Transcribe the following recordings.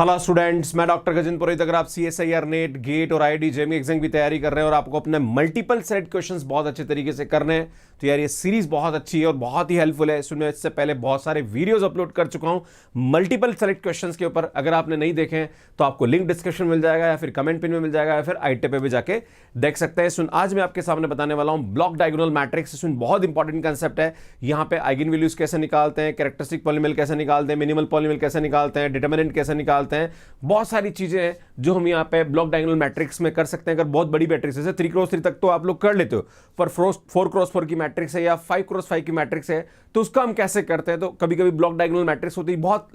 Hello students, मैं doctor Gajendra पुरोहित। अगर आप CSIR नेट गेट और IIT जेईई एग्जाम की तैयारी कर रहे हैं और आपको अपने मल्टीपल सेलेक्ट क्वेश्चंस बहुत अच्छे तरीके से करने हैं तो यार ये सीरीज बहुत अच्छी है और बहुत ही हेल्पफुल है। इसमें इससे पहले बहुत सारे वीडियोस अपलोड कर चुका हूं मल्टीपल सेलेक्ट क्वेश्चंस के ऊपर। अगर आपने नहीं देखे हैं तो आपको लिंक डिस्क्रिप्शन मिल जाएगा या फिर कमेंट पिन में मिल जाएगा या फिर IIT पे भी जाके देख सकते हैं। आज मैं आपके सामने बताने वाला हूं ब्लॉक डायगोनल मैट्रिक्स। इसमें बहुत इंपॉर्टेंट कंसेप्ट है। यहाँ पे आइगन वैल्यूज कैसे निकालते हैं, कैरेक्टरिस्टिक पॉलिनोमियल कैसे निकालते हैं, मिनिमल पॉलिनोमियल कैसे निकालते हैं, डिटरमिनेंट कैसे निकालते हैं, बहुत सारी चीजें हैं जो हम यहाँ पे ब्लॉक डायगोनल मैट्रिक्स में कर सकते हैं। अगर बहुत बड़ी मैट्रिक्स है 3x3 तक तो आप लोग कर लेते हो, पर 4x4 की मैट्रिक्स है या 5x5 की मैट्रिक्स है तो उसका हम कैसे करते हैं। तो कभी कभी ब्लॉक डायगोनल मैट्रिक्स होती है बहुत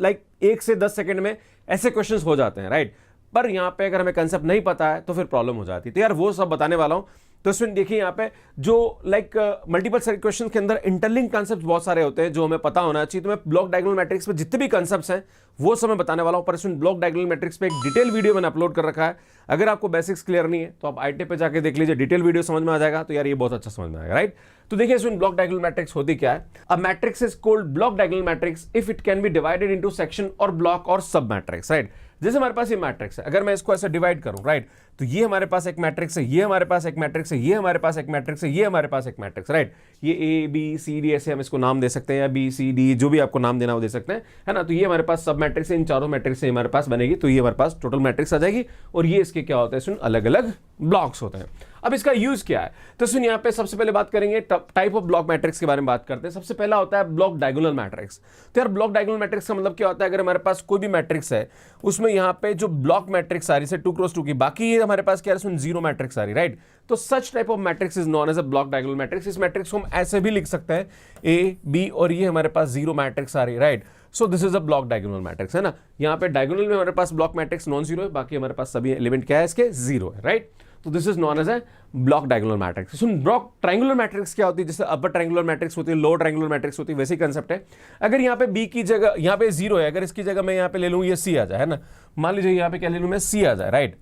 1 से 10 सेकंड में ऐसे क्वेश्चंस हो जाते हैं, राइट। पर यहाँ पे अगर हमें कंसेप्ट नहीं पता है तो फिर प्रॉब्लम हो जाती है। तो यार वो सब बताने वाला हूं। तो इसमें देखिए यहाँ पे जो मल्टीपल सेलेक्ट क्वेश्चन के अंदर इंटरलिंक कंसेप्ट बहुत सारे होते हैं जो हमें पता होना चाहिए। तो मैं ब्लॉक डायगोनल मैट्रिक्स में जितने भी कंसेप्ट्स हैं वो सब मैं बताने वाला हूं। पर इसमें ब्लॉक डायगोनल मैट्रिक्स पे एक डिटेल वीडियो मैंने अपलोड कर रखा है। अगर आपको बेसिक्स क्लियर नहीं है तो आप IIT पे जाके देख लीजिए, डिटेल वीडियो समझ में आ जाएगा। तो यार ये बहुत अच्छा समझ में आएगा, राइट। तो देखिए इसमें ब्लॉक डायगोनल मैट्रिक्स होती क्या है। A matrix is called block diagonal matrix if it can be divided into section और ब्लॉक और सब मैट्रिक्स, राइट। जैसे हमारे पास ये मैट्रिक्स है, अगर मैं इसको ऐसे डिवाइड करूं, राइट, तो ये हमारे पास एक मैट्रिक्स है, ये हमारे पास एक मैट्रिक्स है, ये हमारे पास एक मैट्रिक्स है, ये हमारे पास एक मैट्रिक्स, राइट। ये ABCD ऐसे हम इसको नाम दे सकते हैं या BCD जो भी आपको नाम देना वो दे सकते हैं, है ना। तो ये हमारे पास सब मैट्रिक्स है, इन चारों मैट्रिक्स से हमारे पास बनेगी। तो ये हमारे पास टोटल मैट्रिक्स आ जाएगी और ये इसके क्या होता है, सुन अलग अलग ब्लॉक्स होते हैं। अब इसका यूज क्या है तो सुन यहाँ पे सबसे पहले बात करेंगे टाइप ऑफ ब्लॉक मैट्रिक्स के बारे में बात करते हैं। सबसे पहला होता है ब्लॉक डायगोनल मैट्रिक्स। तो यार ब्लॉक डायगोनल मैट्रिक्स का मतलब क्या होता है, अगर हमारे पास कोई भी मैट्रिक्स है उसमें यहाँ पे जो ब्लॉक मैट्रिक्स आ रही है 2x2 की, बाकी ये हमारे पास क्या है, सुन जीरो मैट्रिक्स आ रही, राइट। तो such type of matrix is known as a block diagonal matrix. इस मैट्रिक्स को हम ऐसे भी लिख सकते हैं A B और ये हमारे पास जीरो मैट्रिक्स आ रही है, right. So this is a block diagonal matrix, है ना। यहाँ पे डायगोनल में हमारे पास ब्लॉक मैट्रिक्स नॉन जीरो है, बाकी हमारे पास सभी एलिमेंट क्या है इसके, जीरो है, राइट। तो this is known as a block diagonal matrix. सुन ब्लॉक ट्रायंगुलर मैट्रिक्स क्या होती है, जैसे अपर ट्रायंगुलर मैट्रिक्स होती है, लोअर ट्रायंगुलर मैट्रिक्स होती है, वैसे कंसेप्ट है। अगर यहाँ पे B की जगह यहाँ पे जीरो है, अगर इसकी जगह मैं यहाँ पे ले लूँ ये C आ जाए, है ना। मान लीजिए यहाँ पे क्या ले लूँ मैं, C आ जाए, राइट,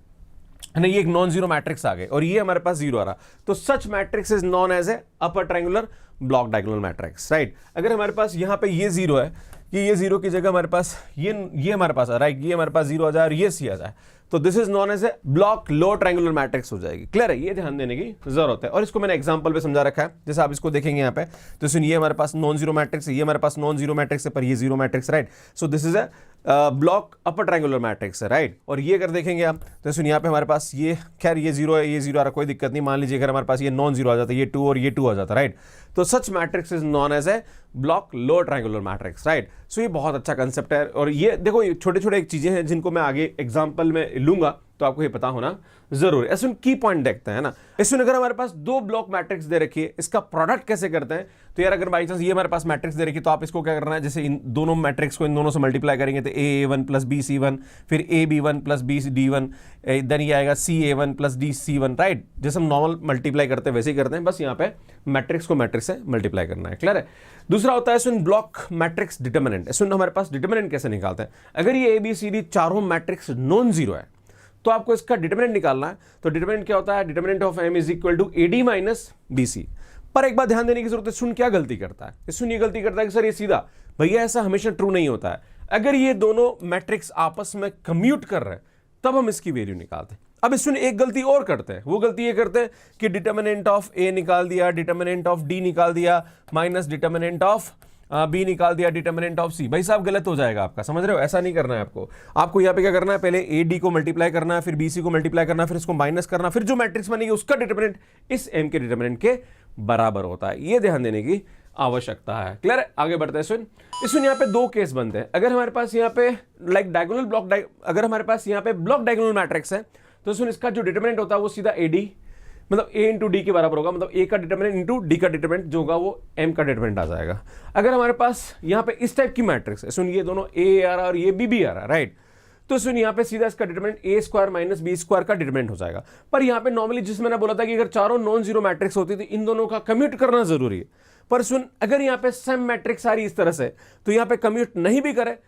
है ना। ये एक नॉन जीरो मैट्रिक्स आ गए और ये हमारे पास जीरो आ रहा, तो such matrix is known as a upper triangular block diagonal matrix, right. अगर हमारे पास यहाँ पे ये जीरो है कि ये जीरो की जगह हमारे पास ये हमारे पास आ रहा है, ये हमारे पास जीरो आ जाए और ये C आ जाए, तो this is known as a block lower triangular matrix हो जाएगी। क्लियर है, ये ध्यान देने की जरूरत है। और इसको मैंने एग्जांपल पे समझा रखा है, जैसे आप इसको देखेंगे यहाँ पे, तो सुन ये हमारे पास नॉन जीरो मैट्रिक्स है, ये हमारे पास नॉन जीरो मैट्रिक्स है, पर ये zero matrix, right. So this is a block upper triangular matrix है, राइट। और ये अगर देखेंगे आप तो सुन यहाँ पे हमारे पास ये खैर ये जीरो है, ये जीरो आ रहा, कोई दिक्कत नहीं। मान लीजिए अगर हमारे पास ये नॉन जीरो आ जाता है, ये 2 और ये 2 आ जाता, राइट। तो such matrix is known as a block lower triangular matrix, right. So ये बहुत अच्छा कंसेप्ट है। और ये देखो ये छोटे छोटे चीजें हैं जिनको मैं आगे एग्जाम्पल में लूंगा, तो आपको ये पता होना जरूर है। इसमें की पॉइंट देखते हैं ना। इसमें अगर हमारे पास दो ब्लॉक मैट्रिक्स दे रखी है, इसका प्रोडक्ट कैसे करते हैं। तो यार अगर बाई चांस ये हमारे पास मैट्रिक्स दे रखी है तो आप इसको क्या करना है, जैसे इन दोनों मैट्रिक्स को इन दोनों से मल्टीप्लाई करेंगे तो A1 प्लस BC1, फिर AB1 प्लस BD1, देन ये आएगा CA1 प्लस DC1, राइट। जैसे हम नॉर्मल मल्टीप्लाई करते हैं वैसे ही करते हैं, बस यहाँ पे मैट्रिक्स को मैट्रिक्स से मल्टीप्लाई करना है। क्लियर है। दूसरा होता है इसमें ब्लॉक मैट्रिक्स डिटरमिनेंट। इसमें हमारे पास डिटरमिनेंट कैसे निकालते हैं, अगर ये ABCD चारों मैट्रिक्स नॉन जीरो है तो आपको इसका डिटरमिनेंट निकालना है। तो डिटरमिनेंट क्या होता है, determinant of M is equal to AD minus BC। पर एक बात ध्यान देने की जरूरत है, सुन क्या गलती करता है, सुन ये गलती करता है कि सर ये सीधा, भैया ऐसा हमेशा ट्रू नहीं होता है। अगर ये दोनों मैट्रिक्स आपस में कम्यूट कर रहे हैं तब हम इसकी वैल्यू निकालते हैं। अब इसमें एक गलती और करते हैं, वो गलती ये करते हैं कि डिटरमिनेंट ऑफ A निकाल दिया, डिटरमिनेंट ऑफ D निकाल दिया, माइनस डिटरमिनेंट ऑफ B निकाल दिया, डिटरमिनेंट ऑफ C। भाई साहब गलत हो जाएगा आपका, समझ रहे हो। ऐसा नहीं करना है आपको। आपको यहाँ पे क्या करना है, पहले AD को मल्टीप्लाई करना है, फिर BC को मल्टीप्लाई करना है, फिर इसको माइनस करना, फिर जो मैट्रिक्स बनेगी उसका डिटरमिनेंट इस M के डिटरमिनेंट के बराबर होता है। ये ध्यान देने की आवश्यकता है। क्लियर है। आगे बढ़ते हैं। सुन यहाँ पे दो केस बनते हैं। अगर हमारे पास यहाँ पे डायगोनल ब्लॉक अगर हमारे पास यहाँ पे ब्लॉक डायगोनल मैट्रिक्स है तो सुन इसका जो डिटरमिनेंट होता है वो सीधा AD मतलब A इंटू डी के बराबर होगा, मतलब A का डिटरमिनेंट इंटू D का डिटरमिनेंट जो होगा वो M का डिटरमिनेंट आ जाएगा। अगर हमारे पास यहाँ पे इस टाइप की मैट्रिक्स है, सुन ये दोनों A आ रहा है और ये B आ रहा है, राइट। तो सुन यहाँ पे सीधा इसका determinant A square minus B square का डिटरमिनेंट हो जाएगा। पर यहाँ पे नॉर्मली जिस मैंने बोला था कि अगर चारों नॉन जीरो मैट्रिक्स होती तो इन दोनों का कम्यूट करना जरूरी है। पर सुन अगर यहाँ पे सेम मैट्रिक्स आ रही इस तरह से तो यहाँ पे कम्यूट नहीं भी करे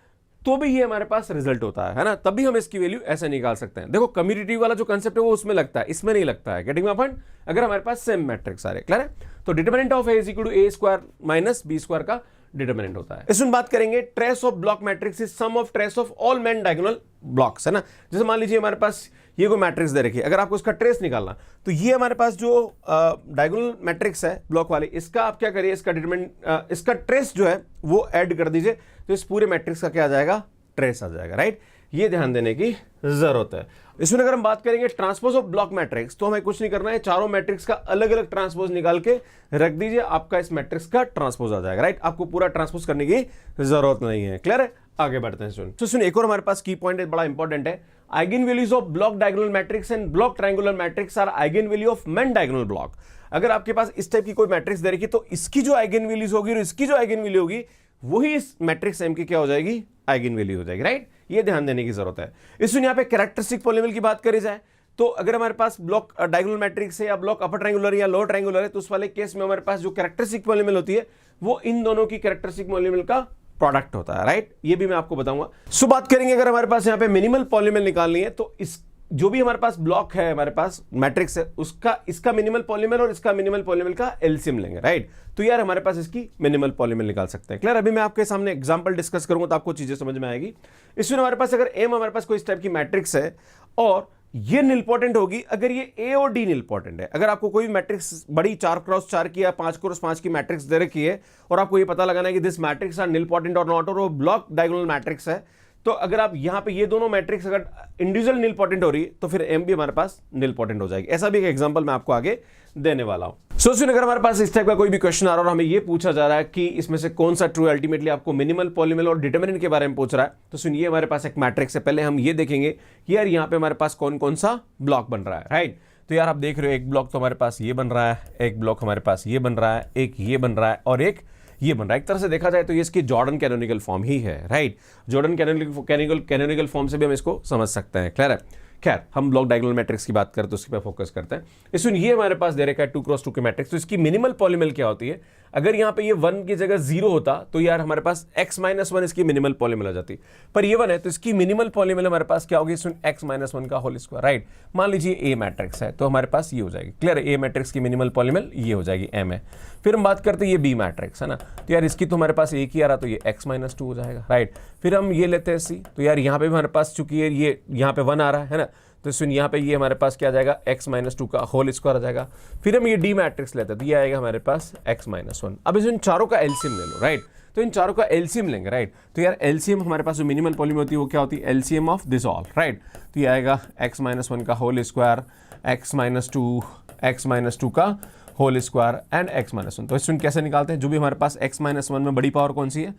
तो भी ये हमारे पास रिजल्ट होता है ना, तभी हम इसकी वैल्यू ऐसे निकाल सकते हैं। देखो कम्यूटेटिव वाला जो कंसेप्ट है वो उसमें लगता है, इसमें नहीं लगता है। Getting my point. अगर हमारे पास सेम मैट्रिक्स आ रहे, क्लियर है। तो determinant of A is equal to A square minus B square का डिटरमिनेंट होता है। इसमें बात करेंगे trace of block matrix is sum of trace of all main diagonal blocks, है ना। जैसे मान लीजिए हमारे पास ये कोई मैट्रिक्स दे रखी है, अगर आपको इसका ट्रेस निकालना, तो ये हमारे पास जो डायगोनल मैट्रिक्स है ब्लॉक वाली, इसका आप क्या करिए, इसका डिटरमिनेंट, इसका ट्रेस जो है वो ऐड कर दीजिए, तो इस पूरे मैट्रिक्स का क्या आ जाएगा, ट्रेस आ जाएगा, राइट। ये ध्यान देने की जरूरत है। इसमें अगर हम बात करेंगे ट्रांसपोज ऑफ ब्लॉक मैट्रिक्स, तो हमें कुछ नहीं करना है, चारों मैट्रिक्स का अलग अलग ट्रांसपोज निकाल के रख दीजिए, आपका इस मैट्रिक्स का ट्रांसपोज आ जाएगा, राइट। आपको पूरा ट्रांसपोज करने की जरूरत नहीं है, क्लियर है। आगे बढ़ते हैं। सुन एक और हमारे पास की पॉइंट है, बड़ा इंपॉर्टेंट है। Eigenvalues of block diagonal matrix and block triangular matrix are eigenvalue of main diagonal block. अगर आपके पास इस टाइप की कोई मैट्रिक्स दे रखी, तो इसकी जो आइगन वैल्यूज होगी और इसकी जो आइगन वैल्यू होगी, वही इस मैट्रिक्स एम की क्या हो जाएगी, आइगन वैल्यू हो जाएगी, राइट। ये ध्यान देने की जरूरत है। इसमें यहां पे कैरेक्टरिस्टिक पॉलिनोमियल की बात करी जाए, तो अगर हमारे पास ब्लॉक डायगोनल मैट्रिक्स है या ब्लॉक अपर ट्रायंगुलर या लोअर ट्रायंगुलर है, तो उस वाले केस में हमारे पास जो कैरेक्टरिस्टिक पॉलिनोमियल होती है वो इन दोनों की कैरेक्टरिस्टिक पॉलिनोमियल का प्रोडक्ट होता है, राइट। ये भी मैं आपको बताऊंगा। सो बात करेंगे, अगर हमारे पास यहां पे मिनिमल पॉलिनोमियल निकालनी है, तो इस जो भी हमारे पास ब्लॉक है, हमारे पास मैट्रिक्स है, उसका इसका मिनिमल पॉलिनोमियल और इसका मिनिमल पॉलिनोमियल का एलसीएम लेंगे, राइट। तो यार हमारे पास इसकी मिनिमल पॉलिनोमियल निकाल सकते हैं, क्लियर। अभी मैं आपके सामने एग्जांपल डिस्कस करूंगा तो आपको चीजें समझ में आएगी। इसमें हमारे पास अगर एम हमारे पास कोई इस टाइप की मैट्रिक्स है और ये निलपोटेंट होगी अगर ये ए और डी निलपोटेंट है। अगर आपको कोई भी मैट्रिक्स बड़ी 4x4 की या 5x5 की मैट्रिक्स दे रखी है और आपको ये पता लगाना है कि दिस मैट्रिक्स आर निलपोटेंट और नॉट, और वो ब्लॉक डायगोनल मैट्रिक्स है, तो अगर आप यहां पे ये दोनों मैट्रिक्स अगर इंडिविजुअल निलपोटेंट हो रही है, तो फिर एम भी हमारे पास निलपोटेंट हो जाएगी। ऐसा भी एक एग्जांपल मैं आपको आगे देने वाला हूं। सो अगर हमारे पास इस टाइप का कोई भी क्वेश्चन आ रहा है और हमें ये पूछा जा रहा है कि इसमें से कौन सा ट्रू, अल्टीमेटली आपको मिनिमल पॉलिनोमियल और डिटरमिनेंट के बारे में पूछ रहा है, तो सुनिए हमारे पास एक मैट्रिक्स है। पहले हम ये देखेंगे कि यार यहाँ पे हमारे पास कौन कौन सा ब्लॉक बन रहा है, राइट। तो यार आप देख रहे हो, एक ब्लॉक तो हमारे पास ये बन रहा है, एक ब्लॉक हमारे पास ये बन रहा है, एक ये बन रहा है और एक ये बन रहा है। एक तरह से देखा जाए तो ये इसकी जॉर्डन कैनोनिकल फॉर्म ही है, राइट। जॉर्डन कैनोनिकल फॉर्म से भी हम इसको समझ सकते हैं, क्लियर है। खैर, हम ब्लॉक डायगोनल मैट्रिक्स की बात करें तो उसके पे फोकस करते हैं। इसमें ये हमारे पास दे रखा है 2x2 के मैट्रिक्स, तो इसकी मिनिमल पॉलिनोमियल क्या होती है। अगर यहाँ पे ये 1 की जगह 0 होता तो यार हमारे पास x-1 इसकी मिनिमल पॉलिनोमियल आ जाती, पर ये 1 है तो इसकी मिनिमल पॉलिनोमियल हमारे पास क्या होगी, x-1 का होल स्क्वायर, राइट। मान लीजिए ए मैट्रिक्स है तो हमारे पास ये हो जाएगी, क्लियर है। ए मैट्रिक्स की मिनिमल पॉलिनोमियल ये हो जाएगी, m है। फिर हम बात करते हैं ये बी मैट्रिक्स है ना, तो यार इसकी तो हमारे पास एक ही आ रहा, तो ये x-2 हो जाएगा, राइट। फिर हम ये लेते हैं सी, तो यार यहाँ पे भी हमारे पास चूंकि ये यहाँ पे 1 आ रहा है ना, तो सुन यहाँ पे ये हमारे पास क्या आ जाएगा, x-2 का होल स्क्वायर आ जाएगा। फिर हम ये डी मैट्रिक्स लेते हैं तो ये आएगा हमारे पास x-1। अब इन चारों का एलसीएम ले लो, राइट। तो इन चारों का एलसीएम लेंगे, राइट। तो यार एलसीएम हमारे पास जो मिनिमल पॉलिनोमियल होती है वो क्या होती है, LCM of this all, right. तो ये आएगा x-1 का होल स्क्वायर, x-2 का होल स्क्वायर एंड x-1। तो इसमें कैसे निकालते हैं, जो भी हमारे पास x-1 में बड़ी पावर कौन सी है,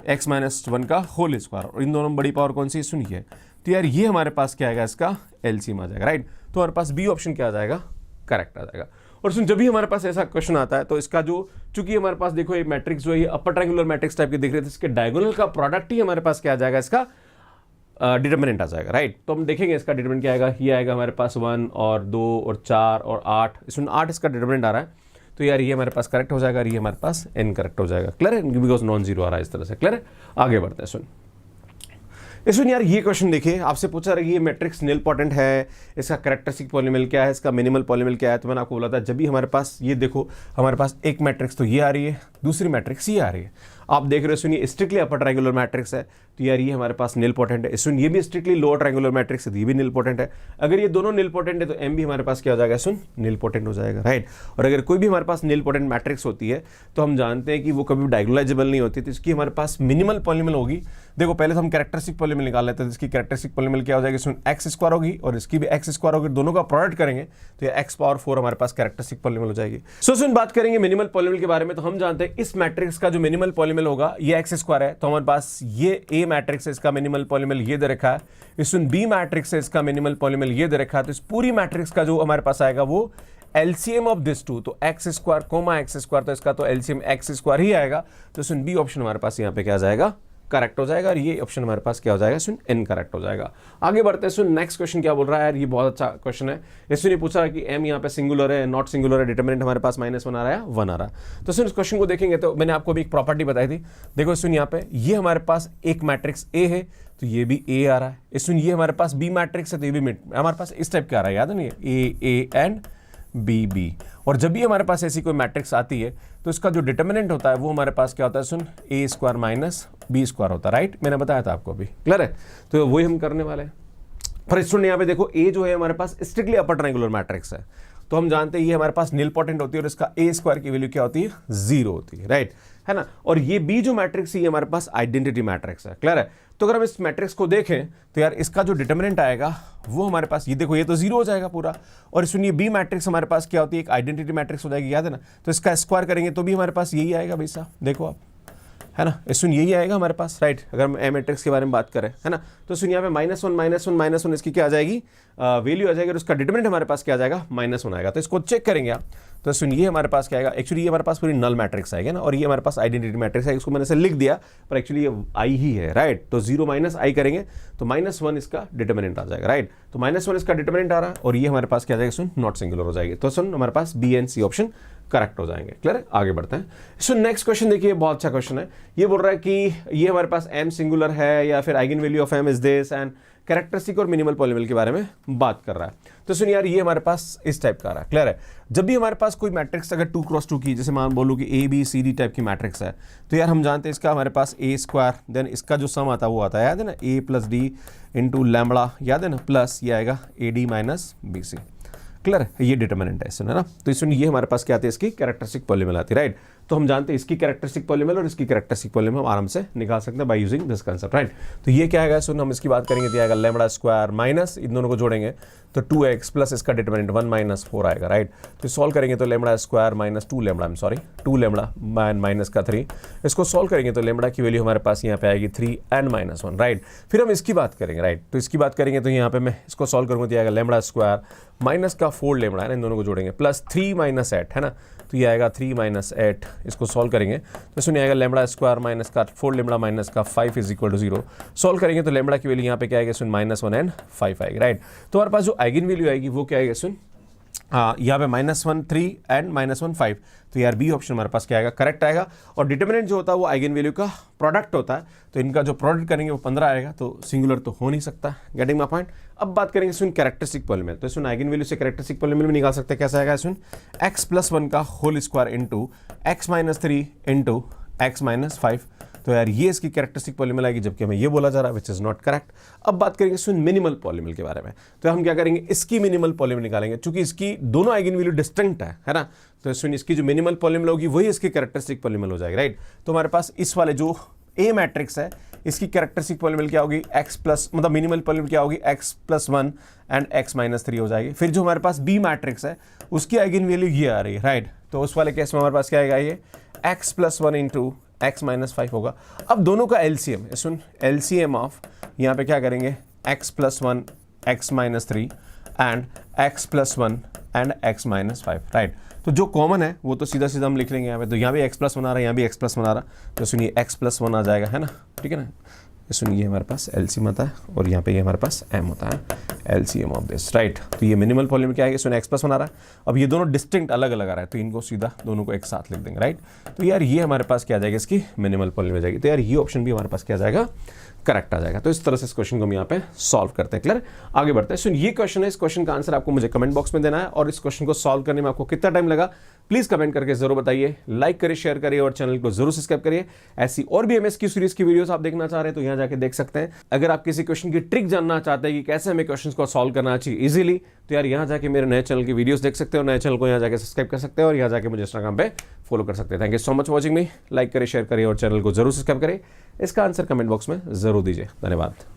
x-1 का होल स्क्वायर, और इन दोनों में बड़ी पावर कौन सी है, सुनिए। तो यार ये हमारे पास क्या आएगा, इसका एलसीएम आ जाएगा, राइट। तो हमारे पास बी ऑप्शन क्या आ जाएगा, करेक्ट आ जाएगा। और सुन, जब भी हमारे पास ऐसा क्वेश्चन आता है तो इसका जो, चूंकि हमारे पास देखो ये मैट्रिक्स जो है अपर ट्रायंगुलर मैट्रिक्स टाइप के दिख रहे थे, इसके डायगोनल का प्रोडक्ट ही हमारे पास क्या आ जाएगा, इसका डिटरमिनेंट आ जाएगा, राइट। तो हम देखेंगे इसका डिटरमिनेंट क्या आएगा, ये आएगा हमारे पास 1 और 2 और 4 और 8, इसमें 8 इसका डिटरमिनेंट आ रहा है। तो यार ये हमारे पास करेक्ट हो जाएगा और ये हमारे पास इनकरेक्ट हो जाएगा, क्लियर है, बिकॉज नॉन जीरो आ रहा है इस तरह से, क्लियर है। आगे बढ़ते हैं। सुन इसमें यार ये क्वेश्चन देखिए, आपसे पूछा रहा है ये मैट्रिक्स निलपोटेंट है, इसका कैरेक्टरिस्टिक पॉलिनोमियल क्या है, इसका मिनिमल पॉलिनोमियल क्या है। तो मैंने आपको बोला था जब भी हमारे पास ये देखो, हमारे पास एक मैट्रिक्स तो ये आ रही है, दूसरी मैट्रिक्स ये आ रही है। आप देख रहे हो, सुनिए स्ट्रिक्टली अपर ट्रायंगुलर मैट्रिक्स है तो यार ये हमारे पास निलपोटेंट है। सुन ये भी स्ट्रिक्टली लोअर ट्रायंगुलर मैट्रिक्स है, ये भी निलपोटेंट है। अगर ये दोनों निलपोटेंट है तो एम भी हमारे पास क्या हो जाएगा, सुन निलपोटेंट हो जाएगा, राइट। और अगर कोई भी हमारे पास निलपोटेंट मैट्रिक्स होती है तो हम जानते हैं कि वो कभी डायगोनलाइजेबल नहीं होती, तो इसकी हमारे पास मिनिमल पॉलिनोमियल होगी। देखो पहले तो हम कैरेक्टरिस्टिक पॉलिनोमियल निकाल लेते हैं, इसकी कैरेक्टरिस्टिक पॉलिनोमियल क्या हो जाएगी, सुन x² होगी और इसकी भी x² होगी, दोनों का प्रोडक्ट करेंगे तो ये x⁴ हमारे पास कैरेक्टरिस्टिक पॉलिनोमियल हो जाएगी। सो सुन बात करेंगे मिनिमल पॉलिनोमियल के बारे में, तो हम जानते हैं इस मैट्रिक्स का जो मिनिमल पॉलिनोमियल होगा ये x² है, तो हमारे पास ये a मैट्रिक्स है, इसका मिनिमल पॉलिनोमियल ये दे रखा है। इसमें b मैट्रिक्स है, इसका मिनिमल पॉलिनोमियल ये दे रखा है। तो इस पूरी मैट्रिक्स का जो हमारे पास आएगा वो एलसीएम ऑफ दिस टू, तो x² x², तो इसका तो एलसीएम x² ही आएगा। तो इसमें बी ऑप्शन हमारे पास यहाँ पे क्या आ जाएगा, करेक्ट हो जाएगा, और ये ऑप्शन हमारे पास क्या हो जाएगा, सुन इनकरेक्ट हो जाएगा। आगे बढ़ते हैं। सुन नेक्स्ट क्वेश्चन क्या बोल रहा है यार, ये बहुत अच्छा क्वेश्चन है। इसमें ये पूछा है कि m यहाँ पे सिंगुलर है, नॉट सिंगुलर है, डिटरमिनेंट हमारे पास -1 आ रहा है, 1 आ रहा है। तो सुन इस क्वेश्चन को देखेंगे तो मैंने आपको भी एक प्रॉपर्टी बताई थी। देखो सुन यहाँ पे ये हमारे पास एक मैट्रिक्स A है तो ये भी A आ रहा है। इसमें ये हमारे पास B मैट्रिक्स है तो ये भी हमारे पास इस टाइप का आ रहा है, याद है नहीं, A एंड बी बी। और जब भी हमारे पास ऐसी कोई मैट्रिक्स आती है तो इसका जो डिटर्मिनेंट होता है वो हमारे पास क्या होता है, सुन, ए स्क्वायर माइनस बी स्क्वायर होता है, राइट। मैंने बताया था आपको अभी, क्लियर है। तो वही हम करने वाले हैं। पर स्टूडेंट यहाँ पे देखो, ए जो है हमारे पास स्ट्रिक्टली अपर ट्रायंगुलर मैट्रिक्स है, तो हम जानते हैं ये हमारे पास निलपोटेंट होती है और इसका ए स्क्वायर की वैल्यू क्या होती है, 0 होती है, राइट, है ना। और ये बी जो मैट्रिक्स है ये हमारे पास आइडेंटिटी मैट्रिक्स है, क्लियर है। तो अगर हम इस मैट्रिक्स को देखें तो यार इसका जो डिटर्मिनेंट आएगा वो हमारे पास, ये देखो, ये तो 0 हो जाएगा पूरा। और सुनिए बी मैट्रिक्स हमारे पास क्या होती है, एक आइडेंटिटी मैट्रिक्स हो जाएगी, याद है ना। तो इसका स्क्वायर करेंगे तो भी हमारे पास यही आएगा भाई साहब, देखो आप, है ना। सुन यही आएगा हमारे पास, राइट, अगर हम ए मैट्रिक्स के बारे में बात करें, है ना। तो सुन यहाँ पे -1 इसकी क्या आ जाएगी, वैल्यू आ जाएगी, और उसका डिटर्मिनेंट हमारे पास क्या आ जाएगा, -1 आएगा। तो इसको चेक करेंगे आप, तो सुन ये हमारे पास क्या आएगा, एक्चुअली ये हमारे पास पूरी नल मैट्रिक्स आएगा ना, और ये हमारे पास आइडेंटिटी मैट्रिक्स है, इसको मैंने से लिख दिया, पर एक्चुअली ये आई ही है, राइट। तो 0 - i करेंगे तो -1 इसका डिटर्मिनेंट आ जाएगा, राइट। तो -1 इसका डिटर्मिनेंट आ रहा है, और ये हमारे पास क्या आ जाएगा, सुन, नॉट सिंगुलर हो जाएगी। तो सुन हमारे पास B and C option correct हो जाएंगे, क्लियर है। आगे बढ़ते हैं। सो नेक्स्ट क्वेश्चन देखिए, बहुत अच्छा क्वेश्चन है। ये बोल रहा है कि ये हमारे पास m सिंगुलर है या फिर eigen value of m is this, and characteristic और मिनिमल पॉलिनोमियल के बारे में बात कर रहा है। तो सुनिए यार, ये हमारे पास इस टाइप का आ रहा है, क्लियर है। जब भी हमारे पास कोई मैट्रिक्स अगर 2 × 2 की, जैसे मान बोलूँ कि A B C D type की मैट्रिक्स है, तो यार हम जानते हैं इसका हमारे पास ए स्क्वायर, देन इसका जो सम आता है वो आता है, याद है ना, a + d × लैम्बडा, याद है ना, प्लस ये आएगा AD - BC, क्लियर है। ये डिटर्मिनेंट है, सुन, है ना। तो इसमें ये हमारे पास क्या आती है, इसकी कैरेक्टरिस्टिक पॉलिनोमियल आती है, राइट। तो हम जानते हैं इसकी कैरेक्टरिस्टिक पॉलिनोमियल और इसकी कैरेक्टरिस्टिक पॉलिनोमियल हम आराम से निकाल सकते हैं by using this concept, right. तो ये क्या आएगा, सुन, हम इसकी बात करेंगे तो आएगा लैम्बडा स्क्वायर माइनस, इन दोनों को जोड़ेंगे तो 2x प्लस इसका डिटर्मिनेंट 1 - 4 आएगा, राइट। तो सॉल्व करेंगे तो lambda square minus 2 lambda minus का 3, इसको सॉल्व करेंगे तो लैम्बडा की वैल्यू हमारे पास यहाँ पे आएगी 3n - 1, राइट। फिर हम इसकी बात करेंगे, राइट। तो इसकी बात करेंगे तो यहाँ पे मैं इसको सॉल्व करूँगा तो आएगा लैम्बडा स्क्वायर माइनस का 4 लैम्बडा, है ना, इन दोनों को जोड़ेंगे प्लस 3 - 8, है ना। तो ये आएगा 3 - 8, इसको सॉल्व करेंगे तो सुनिए आएगा लैम्बडा स्क्वायर माइनस का 4 लैम्बडा माइनस का 5 = 0। सॉल्व करेंगे तो लैम्बडा की वैल्यू यहाँ पे क्या आएगा, सुन, -1 and 5 आएगी, राइट। तो हमारे पास जो आइगन वैल्यू आएगी वो क्या आएगा, सुन, यहाँ पे -1 3 एंड -1 5। तो यार बी ऑप्शन हमारे पास क्या आएगा, करेक्ट आएगा। और डिटर्मिनेंट जो होता है वो आइगन वैल्यू का प्रोडक्ट होता है, तो इनका जो प्रोडक्ट करेंगे वो 15 आएगा, तो सिंगुलर तो हो नहीं सकता, गेटिंग माय पॉइंट। अब बात करेंगे सुन कैरेक्टरिस्टिक पॉलिनोमियल, तो सुन आइगन वैल्यू से कैरेक्टरिस्टिक पॉलिनोमियल में निकाल सकते हैं, कैसा आएगा, सुन, x + 1 का whole square into x - 3 into x - 5। तो यार ये इसकी कैरेक्टरिस्टिक पॉलिनोमियल आएगी, जबकि हमें ये बोला जा रहा है विच इज नॉट करेक्ट। अब बात करेंगे सुन मिनिमल पॉलिनोमियल के बारे में, तो हम क्या करेंगे, इसकी मिनिमल पॉलिनोमियल निकालेंगे, क्योंकि इसकी दोनों आइगन वैल्यू डिस्टिंक्ट है ना। तो सुन इसकी जो मिनिमल पॉलिनोमियल होगी वही इसकी कैरेक्टरिस्टिक पॉलिनोमियल हो जाएगी, राइट। तो हमारे पास इस वाले जो ए मैट्रिक्स है इसकी कैरेक्टरिस्टिक पॉलिनोमियल क्या होगी, x प्लस, मतलब मिनिमल पॉलिनोमियल क्या होगी, x + 1 एंड x - 3 हो जाएगी। फिर जो हमारे पास बी मैट्रिक्स है उसकी आइगन वैल्यू ये आ रही है, राइट। तो उस वाले केस में हमारे पास क्या आएगा, ये x + 1 इंटू x - 5 होगा। अब दोनों का एलसीएम, सुन, एलसीएम ऑफ यहाँ पे क्या करेंगे, x + 1 x - 3 and x + 1 and x - 5, right. तो जो कॉमन है वो तो सीधा सीधा हम लिख लेंगे यहाँ पे, तो यहाँ भी x + 1 आ रहा है, यहाँ भी x + 1 आ रहा, तो सुनिए x + 1 आ जाएगा, है ना, ठीक है ना। सुनिए हमारे पास एलसीएम आता है और यहाँ पे ये हमारे पास m होता है, एलसीएम ऑफ दिस, राइट। तो ये मिनिमल पॉलिनोमियल क्या है, सुनिए x + 1 आ रहा है। अब ये दोनों डिस्टिंक्ट अलग अलग आ रहा है, तो इनको सीधा दोनों को एक साथ लिख देंगे, राइट। तो यार ये हमारे पास क्या आ जाएगा, इसकी मिनिमल पॉलिनोमियल जाएगी। तो यार ये ऑप्शन भी हमारे पास क्या आ जाएगा, करेक्ट आ जाएगा। तो इस तरह से इस क्वेश्चन को हम यहाँ पे सॉल्व करते हैं, क्लियर। आगे बढ़ते हैं। सुन ये क्वेश्चन है, इस क्वेश्चन का आंसर आपको मुझे कमेंट बॉक्स में देना है, और इस क्वेश्चन को सॉल्व करने में आपको कितना टाइम लगा प्लीज कमेंट करके जरूर बताइए। लाइक करिए, शेयर करिए और चैनल को जरूर सब्सक्राइब करिए। ऐसी और भी एमएस की सीरीज की वीडियोस आप देखना चाह रहे हैं तो यहाँ जाके देख सकते हैं। अगर आप किसी क्वेश्चन की ट्रिक जानना चाहते हैं कि कैसे हमें क्वेश्चन को सॉल्व करना चाहिए इजीली, तो यार यहाँ जाके मेरे नए चैनल की वीडियोस देख सकते हो, नए चैनल को यहाँ जाके सब्सक्राइब कर सकते हैं और यहाँ जाके मुझे इंस्टाग्राम पे फॉलो कर सकते हैं। Thank you so much watching me. Like करिए, शेयर करिए और चैनल को जरूर सब्सक्राइब करिए। इसका आंसर कमेंट बॉक्स में जरूर दीजिए। धन्यवाद।